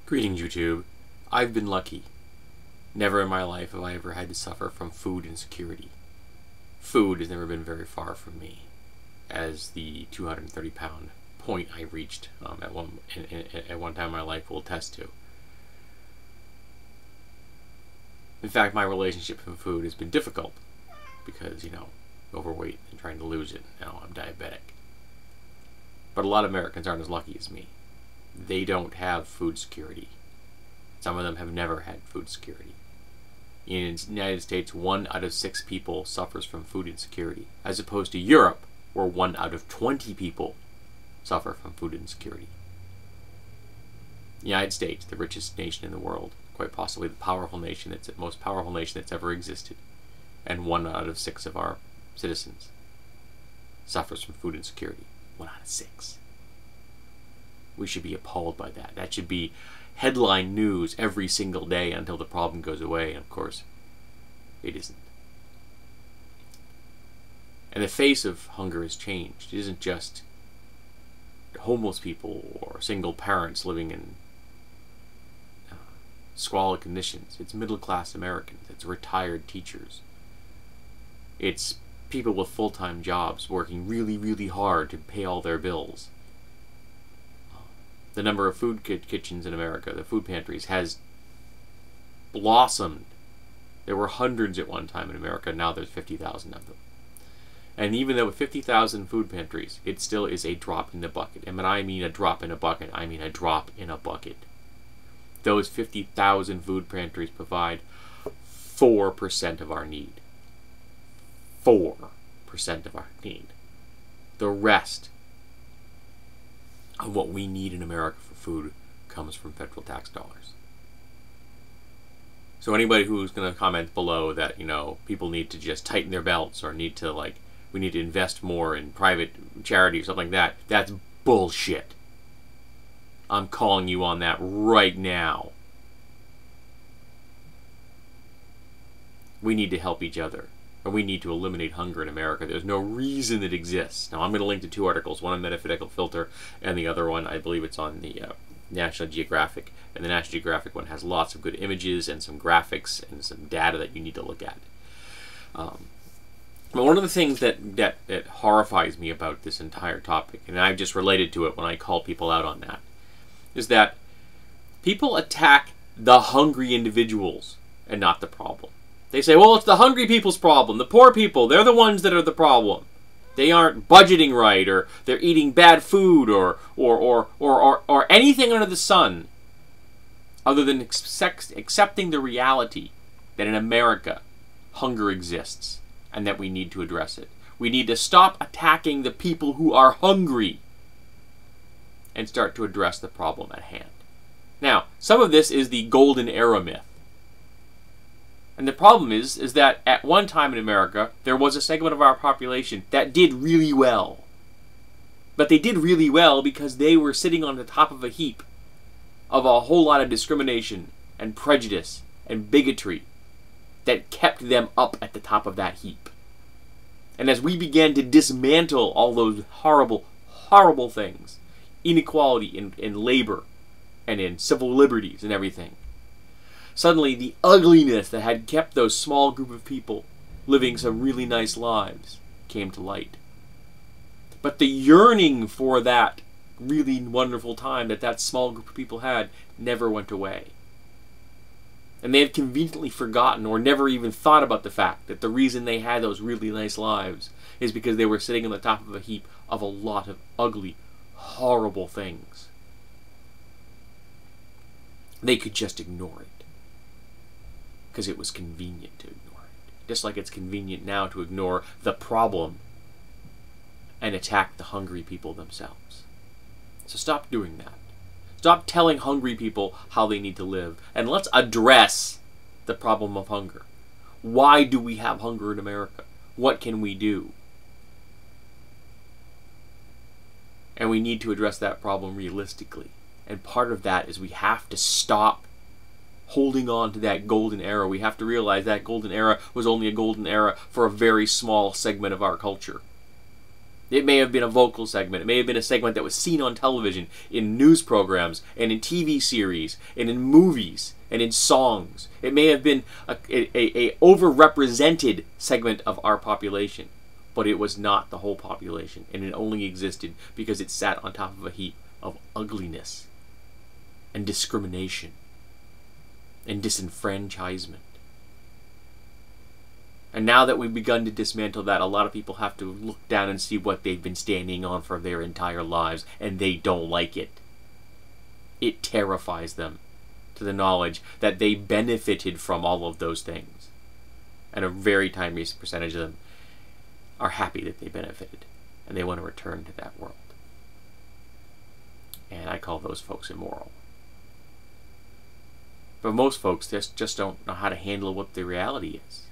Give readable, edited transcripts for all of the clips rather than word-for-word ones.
Greetings, YouTube. I've been lucky. Never in my life have I ever had to suffer from food insecurity. Food has never been very far from me, as the 230-pound point I reached at one time in my life will attest to. In fact, my relationship with food has been difficult because, overweight and trying to lose it. Now I'm diabetic. But a lot of Americans aren't as lucky as me. They don't have food security. Some of them have never had food security. In the United States, 1 out of 6 people suffers from food insecurity, as opposed to Europe, where 1 out of 20 people suffer from food insecurity. The United States, the richest nation in the world, quite possibly the most powerful nation that's ever existed, and 1 out of 6 of our citizens suffers from food insecurity. 1 out of 6. We should be appalled by that. That should be headline news every single day until the problem goes away, and of course, it isn't. And the face of hunger has changed. It isn't just homeless people or single parents living in squalid conditions. It's middle-class Americans. It's retired teachers. It's people with full-time jobs working really, really hard to pay all their bills. The number of food kitchens in America, the food pantries, has blossomed. There were hundreds at one time in America. Now there's 50,000 of them. And even though with 50,000 food pantries, it still is a drop in the bucket. And when I mean a drop in a bucket, I mean a drop in a bucket. Those 50,000 food pantries provide 4% of our need. 4% of our need. The rest of what we need in America for food comes from federal tax dollars. So anybody who's going to comment below that, people need to just tighten their belts or need to, we need to invest more in private charity or something like that, that's bullshit. I'm calling you on that right now. We need to help each other. Or we need to eliminate hunger in America. There's no reason it exists. Now, I'm going to link to 2 articles, one on Metaphysical Filter, and the other one, I believe it's on the National Geographic. And the National Geographic one has lots of good images and some graphics and some data that you need to look at. But one of the things that horrifies me about this entire topic, and I've just related to it when I call people out on that, is that people attack the hungry individuals and not the problem. They say, well, it's the hungry people's problem. The poor people, they're the ones that are the problem. They aren't budgeting right, or they're eating bad food, or anything under the sun other than accepting the reality that in America, hunger exists and that we need to address it. We need to stop attacking the people who are hungry and start to address the problem at hand. Now, some of this is the golden era myth. And the problem is that at one time in America, there was a segment of our population that did really well. But they did really well because they were sitting on the top of a heap of a whole lot of discrimination and prejudice and bigotry that kept them up at the top of that heap. And as we began to dismantle all those horrible, horrible things, inequality in labor and in civil liberties and everything, suddenly, the ugliness that had kept those small group of people living some really nice lives came to light. But the yearning for that really wonderful time that small group of people had never went away. And they had conveniently forgotten or never even thought about the fact that the reason they had those really nice lives is because they were sitting on the top of a heap of a lot of ugly, horrible things. They could just ignore it. Because it was convenient to ignore it. Just like it's convenient now to ignore the problem and attack the hungry people themselves. So stop doing that. Stop telling hungry people how they need to live. And let's address the problem of hunger. Why do we have hunger in America? What can we do? And we need to address that problem realistically. And part of that is we have to stop holding on to that golden era. We have to realize that golden era was only a golden era for a very small segment of our culture. It may have been a vocal segment. It may have been a segment that was seen on television, in news programs, and in TV series, and in movies, and in songs. It may have been a overrepresented segment of our population, but it was not the whole population, and it only existed because it sat on top of a heap of ugliness and discrimination and disenfranchisement. And now that we've begun to dismantle that, a lot of people have to look down and see what they've been standing on for their entire lives, and they don't like it. It terrifies them to the knowledge that they benefited from all of those things. And a very tiny percentage of them are happy that they benefited, and they want to return to that world. And I call those folks immoral. But most folks just don't know how to handle what the reality is.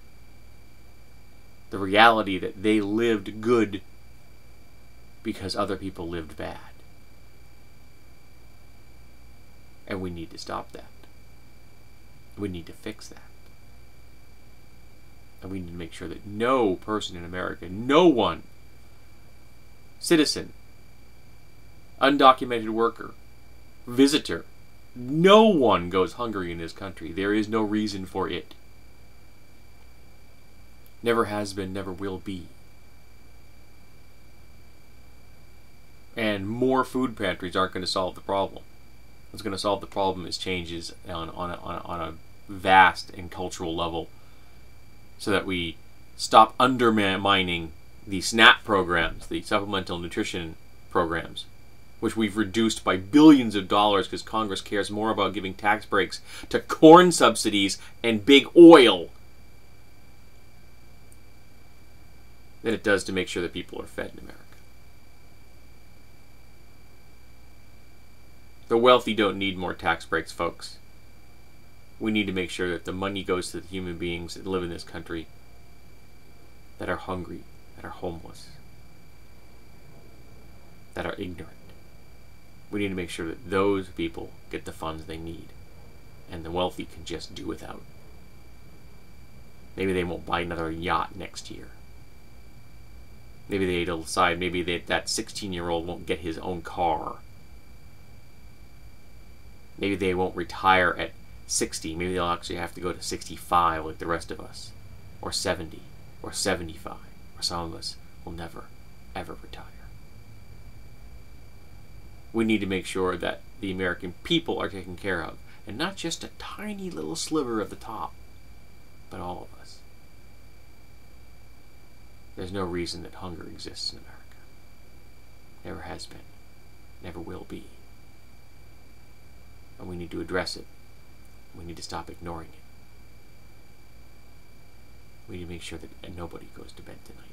The reality that they lived good because other people lived bad. And we need to stop that. We need to fix that. And we need to make sure that no person in America, no one, citizen, undocumented worker, visitor, no one goes hungry in this country. There is no reason for it. Never has been, never will be. And more food pantries aren't going to solve the problem. What's going to solve the problem is changes on a vast and cultural level, so that we stop undermining the SNAP programs, the supplemental nutrition programs, which we've reduced by billions of dollars because Congress cares more about giving tax breaks to corn subsidies and big oil than it does to make sure that people are fed in America. The wealthy don't need more tax breaks, folks. We need to make sure that the money goes to the human beings that live in this country that are hungry, that are homeless, that are ignorant. We need to make sure that those people get the funds they need, and the wealthy can just do without. Maybe they won't buy another yacht next year. Maybe they'll decide maybe that 16-year-old won't get his own car. Maybe they won't retire at 60. Maybe they'll actually have to go to 65 like the rest of us. Or 70. Or 75. Or some of us will never, ever retire. We need to make sure that the American people are taken care of. And not just a tiny little sliver of the top, but all of us. There's no reason that hunger exists in America. Never has been. Never will be. And we need to address it. We need to stop ignoring it. We need to make sure that nobody goes to bed tonight